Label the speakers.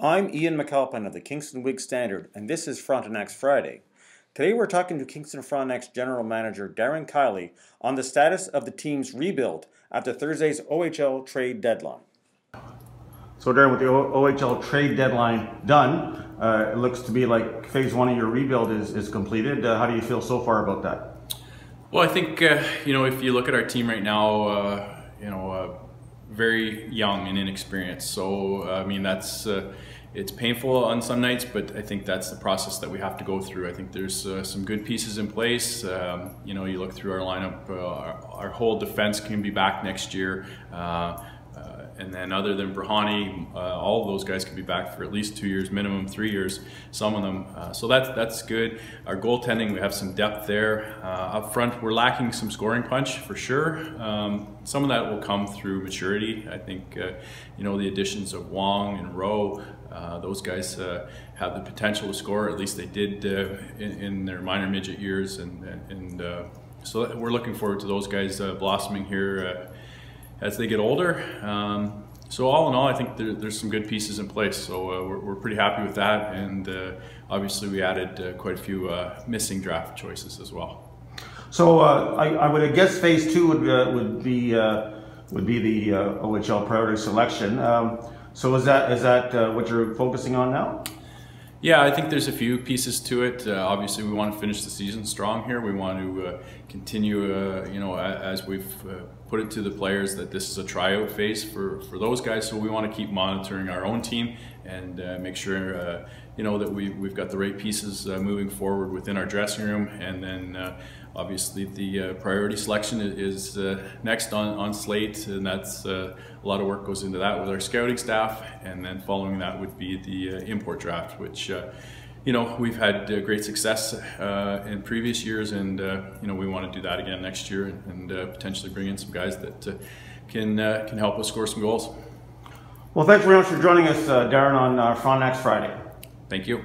Speaker 1: I'm Ian McAlpine of the Kingston Whig Standard, and this is Frontenacs Friday. Today we're talking to Kingston Frontenacs General Manager Darren Keily on the status of the team's rebuild after Thursday's OHL trade deadline. So Darren, with the OHL trade deadline done, it looks to be like phase one of your rebuild is completed. How do you feel so far about that?
Speaker 2: Well, I think, if you look at our team right now, very young and inexperienced. So, I mean, it's painful on some nights, but I think that's the process that we have to go through. I think there's some good pieces in place. You look through our lineup, our whole defense can be back next year. And then other than Brahani, all of those guys could be back for at least 2 years, minimum 3 years, some of them. So that's good. Our goaltending, we have some depth there. Up front, we're lacking some scoring punch for sure. Some of that will come through maturity. I think, the additions of Wong and Rowe, those guys have the potential to score. At least they did in their minor midget years. So we're looking forward to those guys blossoming here as they get older. So all in all, I think there's some good pieces in place. So we're pretty happy with that. And obviously we added quite a few missing draft choices as well. So
Speaker 1: I would guess phase two would be the OHL priority selection. So is that what you're focusing on now?
Speaker 2: Yeah, I think there's a few pieces to it. Obviously, we want to finish the season strong here. We want to continue, as we've put it to the players, that this is a tryout phase for those guys. So we want to keep monitoring our own team and make sure, that we've got the right pieces moving forward within our dressing room. And then, obviously, the priority selection is next on slate, and that's a lot of work goes into that with our scouting staff. And then following that would be the import draft, which we've had great success in previous years, and we want to do that again next year and potentially bring in some guys that can help us score some goals.
Speaker 1: Well, thanks very much for joining us, Darren, on Frontenacs Friday.
Speaker 2: Thank you.